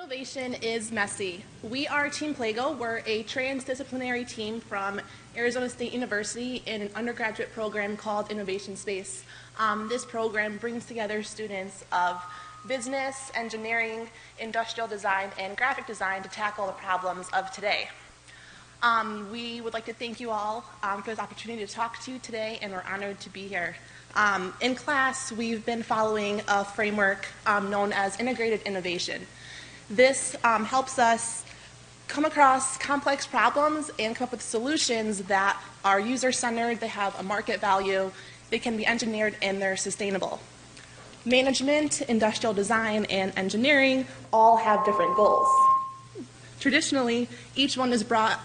Innovation is messy. We are Team Plago. We're a transdisciplinary team from Arizona State University in an undergraduate program called Innovation Space. This program brings together students of business, engineering, industrial design, and graphic design to tackle the problems of today. We would like to thank you all for this opportunity to talk to you today, and we're honored to be here. In class, we've been following a framework known as integrated innovation. This helps us come across complex problems and come up with solutions that are user-centered, they have a market value, they can be engineered, and they're sustainable. Management, industrial design, and engineering all have different goals. Traditionally, each one is brought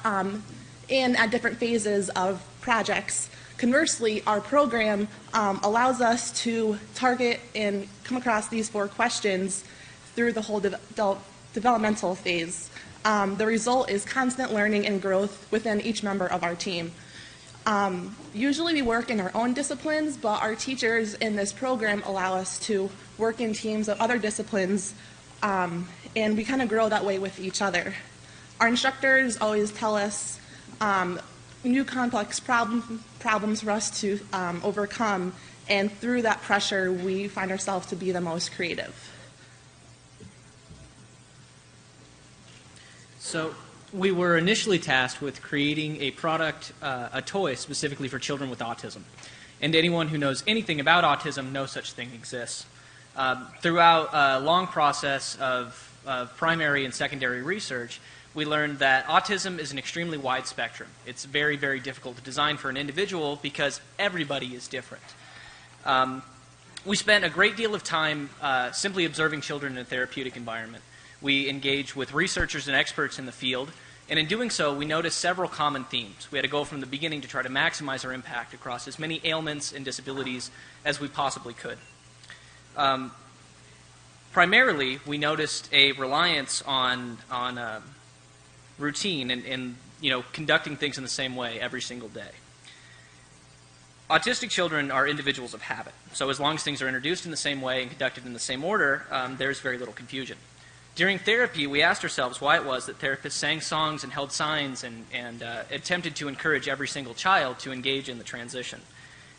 in at different phases of projects. Conversely, our program allows us to target and come across these 4 questions through the whole developmental phase. The result is constant learning and growth within each member of our team. Usually we work in our own disciplines, but our teachers in this program allow us to work in teams of other disciplines, and we kind of grow that way with each other. Our instructors always tell us new complex problems for us to overcome, and through that pressure we find ourselves to be the most creative. So we were initially tasked with creating a product, a toy specifically for children with autism. And anyone who knows anything about autism, no such thing exists. Throughout a long process of primary and secondary research, we learned that autism is an extremely wide spectrum. It's very, very difficult to design for an individual because everybody is different. We spent a great deal of time simply observing children in a therapeutic environment. We engaged with researchers and experts in the field, and in doing so, we noticed several common themes. We had to go from the beginning to try to maximize our impact across as many ailments and disabilities as we possibly could. Primarily, we noticed a reliance on routine and conducting things in the same way every single day. Autistic children are individuals of habit, so as long as things are introduced in the same way and conducted in the same order, there's very little confusion. During therapy, we asked ourselves why it was that therapists sang songs and held signs and attempted to encourage every single child to engage in the transition.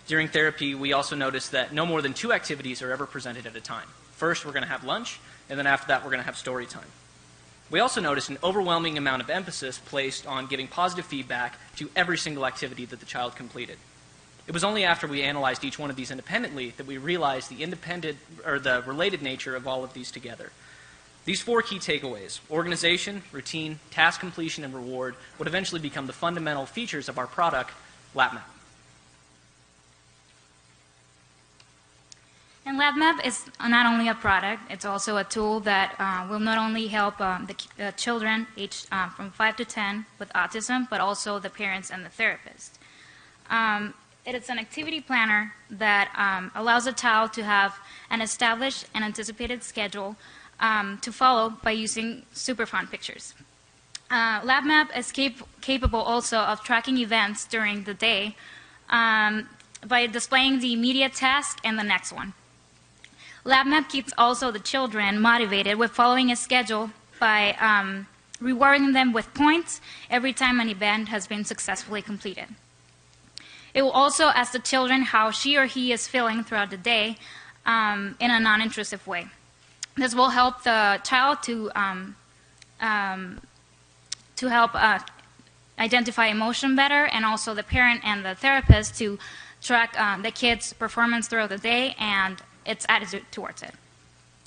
During therapy, we also noticed that no more than 2 activities are ever presented at a time. First, we're going to have lunch, and then after that, we're going to have story time. We also noticed an overwhelming amount of emphasis placed on giving positive feedback to every single activity that the child completed. It was only after we analyzed each one of these independently that we realized the related nature of all of these together. These 4 key takeaways, organization, routine, task completion, and reward, would eventually become the fundamental features of our product, LabMap. And LabMap is not only a product, it's also a tool that will not only help the children aged from 5 to 10 with autism, but also the parents and the therapist. It is an activity planner that allows a child to have an established and anticipated schedule to follow by using super fun pictures. LabMap is capable also of tracking events during the day by displaying the immediate task and the next one. LabMap keeps also the children motivated with following a schedule by rewarding them with points every time an event has been successfully completed. It will also ask the children how she or he is feeling throughout the day in a non-intrusive way. This will help the child to help identify emotion better, and also the parent and the therapist to track the kid's performance throughout the day and its attitude towards it.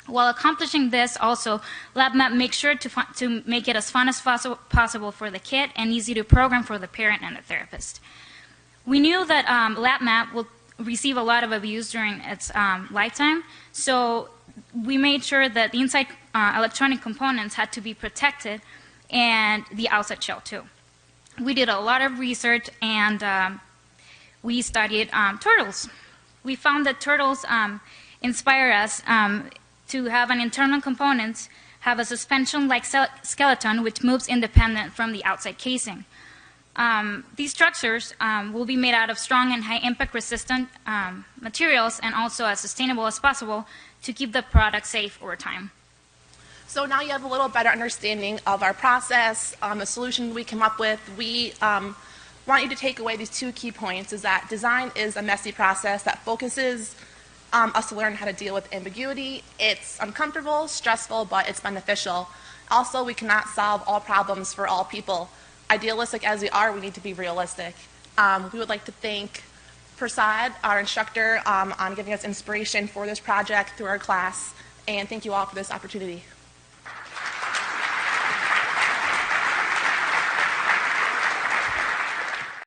While accomplishing this, also, LabMap makes sure to make it as fun as possible for the kid and easy to program for the parent and the therapist. We knew that LabMap will receive a lot of abuse during its lifetime, so we made sure that the inside electronic components had to be protected and the outside shell too. We did a lot of research, and we studied turtles. We found that turtles inspire us to have an internal component have a suspension-like skeleton which moves independent from the outside casing. These structures will be made out of strong and high-impact resistant materials, and also as sustainable as possible to keep the product safe over time. So now you have a little better understanding of our process, the solution we came up with. We want you to take away these two key points, is that design is a messy process that focuses us to learn how to deal with ambiguity. It's uncomfortable, stressful, but it's beneficial. Also, we cannot solve all problems for all people. Idealistic as we are, we need to be realistic. We would like to thank Prasad, our instructor, on giving us inspiration for this project through our class, and thank you all for this opportunity.